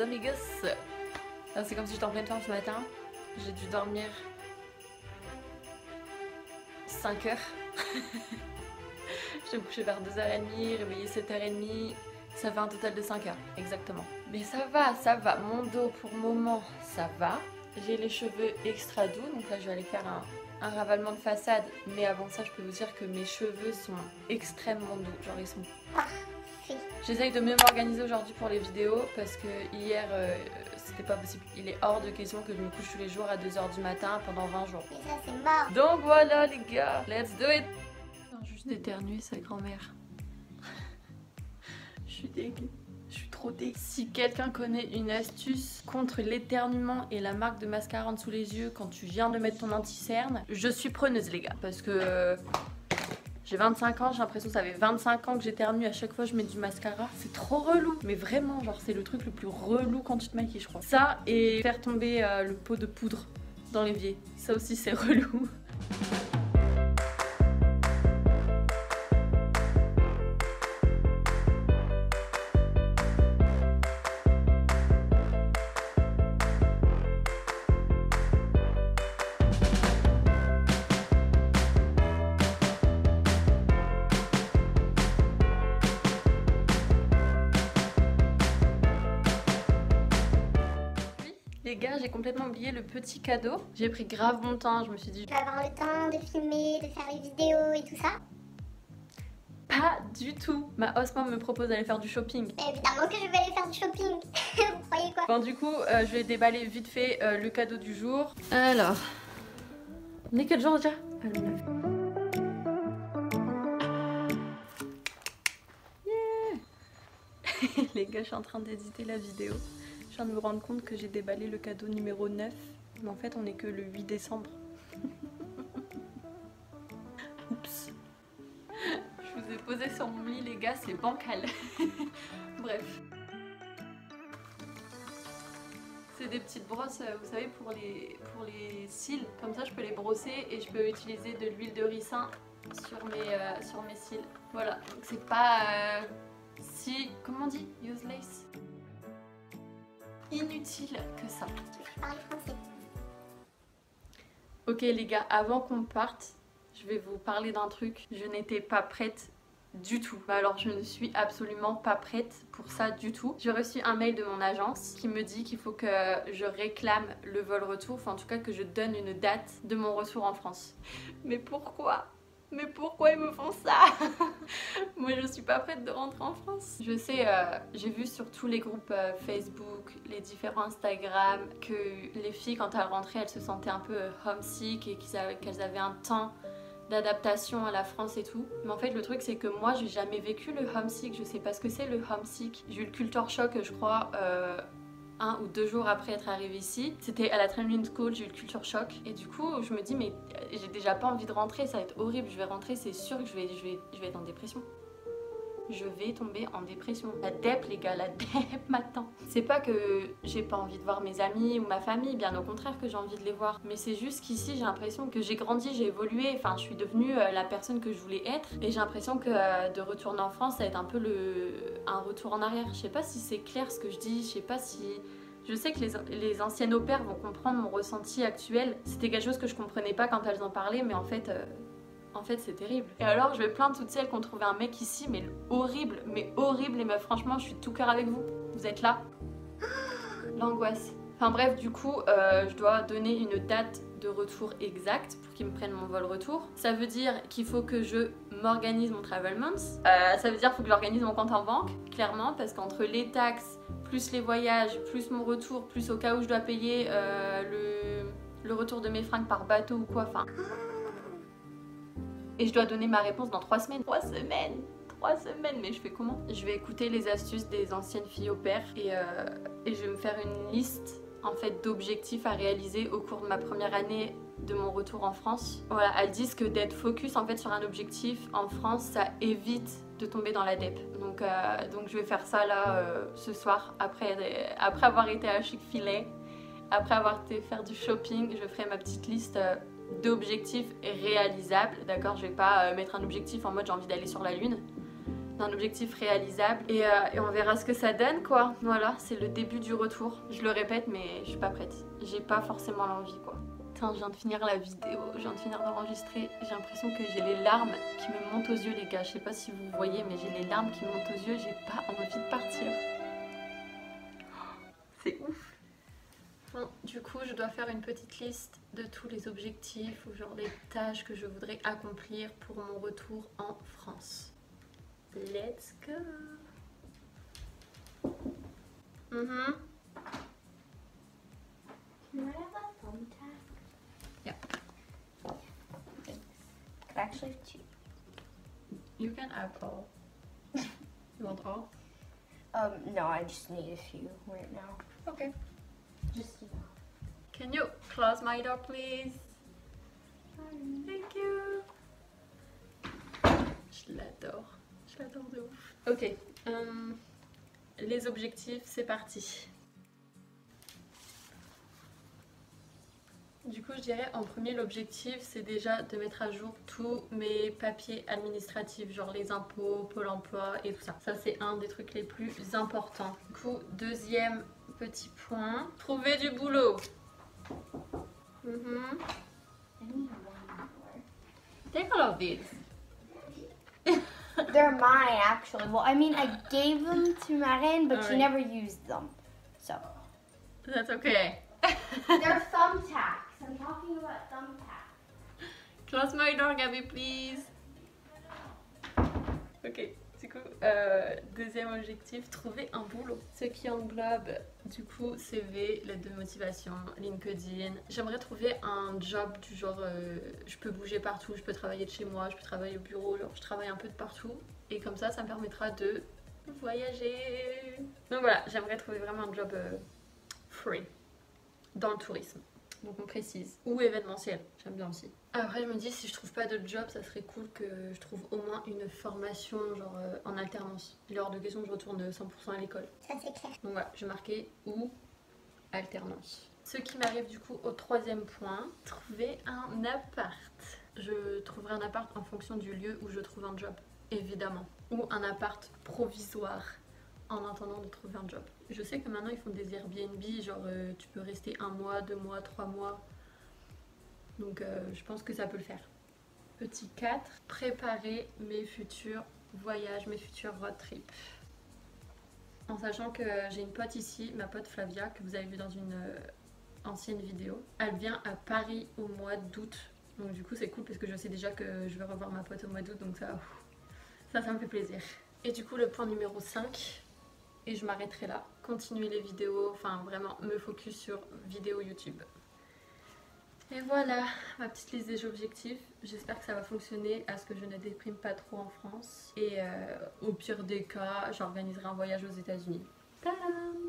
amigas. C'est comme si j'étais en pleine forme ce matin. J'ai dû dormir 5 heures. Je me couchais vers 2h30, réveillée 7h30. Ça fait un total de 5 heures, exactement. Mais ça va. Mon dos pour le moment, ça va. J'ai les cheveux extra doux, donc là je vais aller faire un ravalement de façade. Mais avant ça, je peux vous dire que mes cheveux sont extrêmement doux. Genre ils sont parfaits. J'essaye de mieux m'organiser aujourd'hui pour les vidéos parce que hier c'était pas possible. Il est hors de question que je me couche tous les jours à 2h du matin pendant 20 jours. Mais ça c'est mort. Donc voilà les gars, let's do it. Non, juste éternuer sa grand-mère. Je suis dégueu. Je suis trop dégueu. Si quelqu'un connaît une astuce contre l'éternuement et la marque de mascara en dessous les yeux quand tu viens de mettre ton anti-cerne, je suis preneuse les gars. Parce que j'ai 25 ans, j'ai l'impression que ça fait 25 ans que j'éternue à chaque fois que je mets du mascara. C'est trop relou. Mais vraiment, genre c'est le truc le plus relou quand tu te maquilles je crois. Ça et faire tomber le pot de poudre dans l'évier. Ça aussi c'est relou. Les gars, j'ai complètement oublié le petit cadeau. J'ai pris grave mon temps, je me suis dit... Tu vas avoir le temps de filmer, de faire les vidéos et tout ça? Pas du tout. Ma housemam me propose d'aller faire du shopping. Évidemment que je vais aller faire du shopping. Vous croyez quoi? Bon du coup, je vais déballer vite fait le cadeau du jour. Alors... On est quel jour déjà? Le 9. Yeah. Les gars, je suis en train d'éditer la vidéo. Je viens de me rendre compte que j'ai déballé le cadeau numéro 9. Mais en fait, on est que le 8 décembre. Oups. Je vous ai posé sur mon lit, les gars, c'est bancal. Bref. C'est des petites brosses, vous savez, pour les cils. Comme ça, je peux les brosser et je peux utiliser de l'huile de ricin sur mes cils. Voilà, donc c'est pas si... Comment on dit? Useless? Inutile que ça. Je parle français. Ok les gars, avant qu'on parte, je vais vous parler d'un truc. Je n'étais pas prête du tout. Alors je ne suis absolument pas prête pour ça du tout. J'ai reçu un mail de mon agence qui me dit qu'il faut que je réclame le vol retour. Enfin en tout cas que je donne une date de mon retour en France. Mais pourquoi ? Mais pourquoi ils me font ça? Moi je suis pas prête de rentrer en France. Je sais, j'ai vu sur tous les groupes Facebook, les différents Instagram, que les filles quand elles rentraient elles se sentaient un peu homesick et qu'elles avaient un temps d'adaptation à la France et tout. Mais en fait le truc c'est que moi j'ai jamais vécu le homesick, je sais pas ce que c'est le homesick. J'ai eu le culture shock je crois 1 ou 2 jours après être arrivée ici. C'était à la Training School, j'ai eu le culture shock. Et du coup, je me dis, mais j'ai déjà pas envie de rentrer, ça va être horrible. Je vais rentrer, c'est sûr que je vais être en dépression. Je vais tomber en dépression. La dep, les gars, la dep m'attend. C'est pas que j'ai pas envie de voir mes amis ou ma famille, bien au contraire que j'ai envie de les voir. Mais c'est juste qu'ici, j'ai l'impression que j'ai grandi, j'ai évolué. Enfin, je suis devenue la personne que je voulais être. Et j'ai l'impression que de retourner en France, ça va être un peu un retour en arrière. Je sais pas si c'est clair ce que je dis, je sais pas si... Je sais que les anciennes au pair vont comprendre mon ressenti actuel. C'était quelque chose que je comprenais pas quand elles en parlaient, mais en fait c'est terrible. Et alors je vais plaindre toutes celles qui ont trouvé un mec ici, mais horrible, les meufs, franchement je suis de tout cœur avec vous. Vous êtes là? L'angoisse. Enfin bref, du coup je dois donner une date de retour exacte pour qu'ils me prennent mon vol retour. Ça veut dire qu'il faut que je m'organise mon travel month. Ça veut dire qu'il faut que j'organise mon compte en banque, clairement, parce qu'entre les taxes, plus les voyages, plus mon retour, plus au cas où je dois payer le retour de mes fringues par bateau ou quoi, enfin... Et je dois donner ma réponse dans 3 semaines. 3 semaines 3 semaines, mais je fais comment? Je vais écouter les astuces des anciennes filles au pair et je vais me faire une liste en fait d'objectifs à réaliser au cours de ma première année de mon retour en France. Voilà, elles disent que d'être focus en fait sur un objectif en France, ça évite de tomber dans la dep. Donc je vais faire ça là ce soir après avoir été à Chick-fil-A, après avoir été faire du shopping. Je ferai ma petite liste d'objectifs réalisables, d'accord? Je vais pas mettre un objectif en mode j'ai envie d'aller sur la lune. d'un objectif réalisable et on verra ce que ça donne quoi. Voilà, c'est le début du retour. Je le répète mais je suis pas prête. J'ai pas forcément l'envie quoi. Putain, je viens de finir la vidéo, je viens de finir d'enregistrer. J'ai l'impression que j'ai les larmes qui me montent aux yeux les gars. Je sais pas si vous voyez mais j'ai les larmes qui me montent aux yeux. J'ai pas envie de partir. C'est ouf. Bon, du coup, je dois faire une petite liste de tous les objectifs ou genre les tâches que je voudrais accomplir pour mon retour en France. Let's go. Can I have a thumbtack? Yeah. Thanks. Could I actually have two? You can have all. You want all? No, I just need a few right now. Okay. Just enough. Can you close my door, please? Thank you. Je l'adore de ouf. Ok, les objectifs, c'est parti. Du coup, je dirais en premier, l'objectif, c'est déjà de mettre à jour tous mes papiers administratifs, genre les impôts, Pôle emploi et tout ça. Ça, c'est un des trucs les plus importants. Du coup, deuxième petit point, trouver du boulot. I need one more. Take all of these. They're mine, actually. Well, I mean, I gave them to Marin, but she Alright. never used them. So. That's okay. They're thumbtacks. I'm talking about thumbtacks. Close my door, Gabby, please. Ok, du coup, deuxième objectif, trouver un boulot. Ce qui englobe, du coup, CV, lettre de motivation, LinkedIn. J'aimerais trouver un job du genre, je peux bouger partout, je peux travailler de chez moi, je peux travailler au bureau, genre je travaille un peu de partout. Et comme ça me permettra de voyager. Donc voilà, j'aimerais trouver vraiment un job free dans le tourisme. Donc on précise. Ou événementiel, j'aime bien aussi. Après je me dis si je trouve pas de job, ça serait cool que je trouve au moins une formation genre en alternance. Il est hors de question que je retourne 100% à l'école. Ça, c'est clair. Donc voilà, je vais marquer ou alternance. Ce qui m'arrive du coup au troisième point, trouver un appart. Je trouverai un appart en fonction du lieu où je trouve un job, évidemment. Ou un appart provisoire en attendant de trouver un job. Je sais que maintenant ils font des Airbnb, genre tu peux rester 1 mois, 2 mois, 3 mois. Donc je pense que ça peut le faire. Petit 4, préparer mes futurs voyages, mes futurs road trips. En sachant que j'ai une pote ici, ma pote Flavia, que vous avez vu dans une ancienne vidéo. Elle vient à Paris au mois d'août. Donc du coup c'est cool parce que je sais déjà que je vais revoir ma pote au mois d'août. Donc ça me fait plaisir. Et du coup le point numéro 5, et je m'arrêterai là. Continuer les vidéos, enfin vraiment me focus sur vidéo YouTube. Et voilà ma petite liste des objectifs. J'espère que ça va fonctionner à ce que je ne déprime pas trop en France. Et au pire des cas, j'organiserai un voyage aux États-Unis. Tadam!